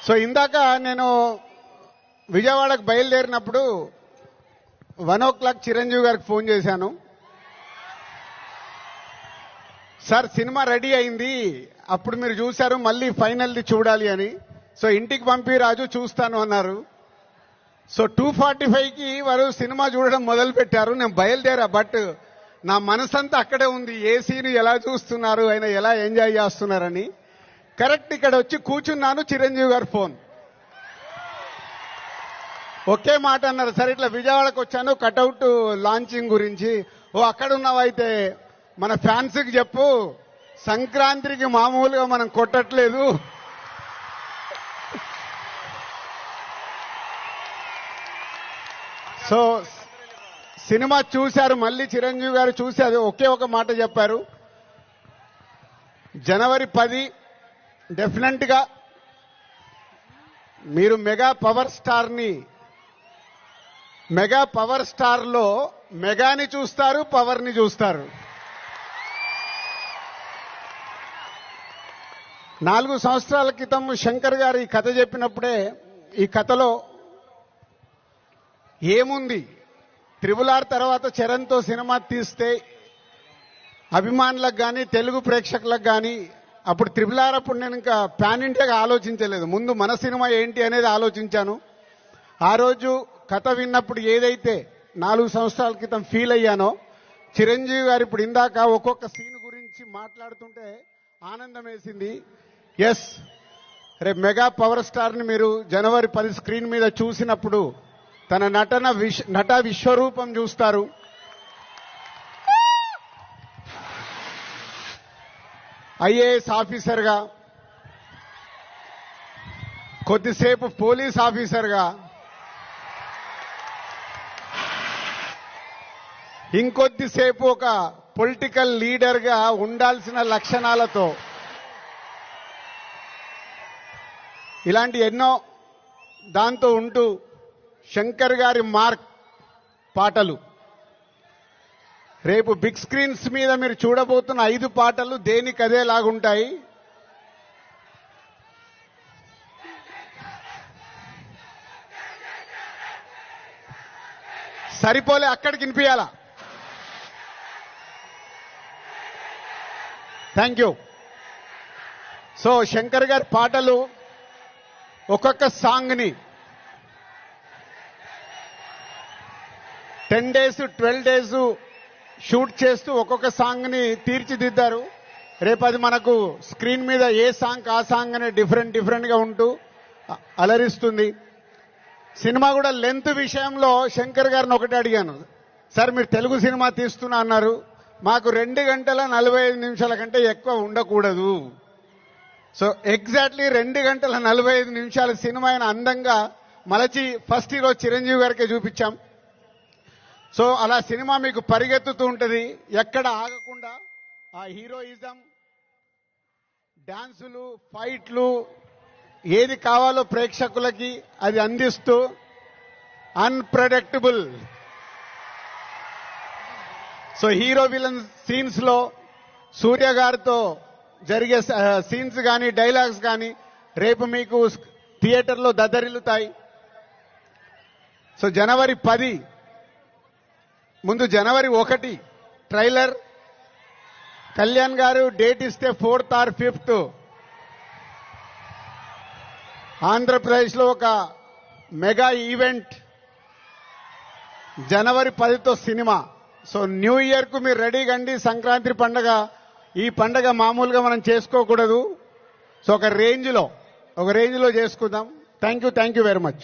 So ఇందాక నేను విజయవాడకు బయలుదేరినప్పుడు 1 చిరంజీవి గారికి ఫోన్ చేశాను. సార్ సినిమా రెడీ అయింది, అప్పుడు మీరు చూశారు, మళ్ళీ ఫైనల్ది చూడాలి అని. సో ఇంటికి పంపి రాజు చూస్తాను అన్నారు. సో 2:45కి వారు సినిమా చూడడం మొదలు పెట్టారు. నేను బయలుదేరా, బట్ నా మనసంతా అక్కడే ఉంది. ఏ సీన్ ఎలా చూస్తున్నారు, ఆయన ఎలా ఎంజాయ్ చేస్తున్నారని. కరెక్ట్ ఇక్కడ వచ్చి కూర్చున్నాను, చిరంజీవి గారు ఫోన్. ఒకే మాట అన్నారు, సరే ఇట్లా విజయవాడకు వచ్చాను కటౌట్ లాంచింగ్ గురించి. ఓ అక్కడ ఉన్నావైతే మన ఫ్యాన్స్కి చెప్పు, సంక్రాంతికి మామూలుగా మనం కొట్టట్లేదు, సో సినిమా చూశారు. మళ్ళీ చిరంజీవి గారు చూసి అది ఒకే ఒక మాట చెప్పారు, జనవరి 10 డెఫినెట్ గా మీరు మెగా పవర్ స్టార్ లో మెగాని చూస్తారు, పవర్ ని చూస్తారు. 4 సంవత్సరాల క్రితం శంకర్ గారు ఈ కథ చెప్పినప్పుడే, ఈ కథలో ఏముంది, RRR తర్వాత చరణ్తో సినిమా తీస్తే అభిమానులకు కానీ తెలుగు ప్రేక్షకులకు కానీ, అప్పుడు RRR అప్పుడు నేను ఇంకా పాన్ ఇండియాగా ఆలోచించలేదు, ముందు మన సినిమా ఏంటి అనేది ఆలోచించాను. ఆ రోజు కథ విన్నప్పుడు ఏదైతే 4 సంవత్సరాల క్రితం ఫీల్ అయ్యానో, చిరంజీవి గారు ఇప్పుడు ఇందాక ఒక్కొక్క సీన్ గురించి మాట్లాడుతుంటే ఆనందం వేసింది. ఎస్, రేపు మెగా పవర్ స్టార్ ని మీరు జనవరి 10 స్క్రీన్ మీద చూసినప్పుడు తన నట విశ్వరూపం చూస్తారు. ఐఏఎస్ ఆఫీసర్గా, కొద్దిసేపు పోలీస్ ఆఫీసర్గా, ఇంకొద్దిసేపు ఒక పొలిటికల్ లీడర్గా ఉండాల్సిన లక్షణాలతో, ఇలాంటి ఎన్నో దాంతో ఉంటూ శంకర్ గారి మార్క్ పాటలు, రేపు బిగ్ స్క్రీన్స్ మీద మీరు చూడబోతున్న 5 పాటలు దేనికదేలాగుంటాయి. సరిపోలే, అక్కడికి వినిపించాలా. Thank you. సో శంకర్ గారి పాటలు ఒక్కొక్క సాంగ్ ని 10 days 12 days షూట్ చేస్తూ ఒక్కొక్క సాంగ్ ని తీర్చిదిద్దారు. రేపు అది మనకు స్క్రీన్ మీద ఏ సాంగ్ ఆ సాంగ్ అనే డిఫరెంట్ గా ఉంటూ అలరిస్తుంది. సినిమా కూడా లెంత్ విషయంలో శంకర్ గారిని ఒకటి అడిగాను, సార్ మీరు తెలుగు సినిమా తీస్తున్నా అన్నారు, మాకు 2 గంటల 45 నిమిషాల కంటే ఎక్కువ ఉండకూడదు. సో ఎగ్జాక్ట్లీ 2 గంటల 45 నిమిషాల సినిమా అయిన అందంగా మలచి ఫస్ట్ హీరో చిరంజీవి గారికే చూపించాం. సో అలా సినిమా మీకు పరిగెత్తుతూ ఉంటుంది, ఎక్కడ ఆగకుండా ఆ హీరోయిజం, డాన్సులు, ఫైట్లు, ఏది కావాలో ప్రేక్షకులకి అది అందిస్తూ unpredictable. So hero villain scenes లో సూర్య గారితో జరిగే సీన్స్ కానీ డైలాగ్స్ కానీ రేపు మీకు థియేటర్లో దద్దరిల్లుతాయి. సో జనవరి 10 ముందు జనవరి 1 ట్రైలర్, కళ్యాణ్ గారు డేట్ ఇస్తే 4th or 5th ఆంధ్రప్రదేశ్లో ఒక మెగా ఈవెంట్, జనవరి 10తో సినిమా. సో న్యూ ఇయర్ కు మీరు రెడీగా అండి. సంక్రాంతి పండగ, ఈ పండగ మామూలుగా మనం చేసుకోకూడదు. సో ఒక రేంజ్ లో చేసుకుందాం. Thank you very much.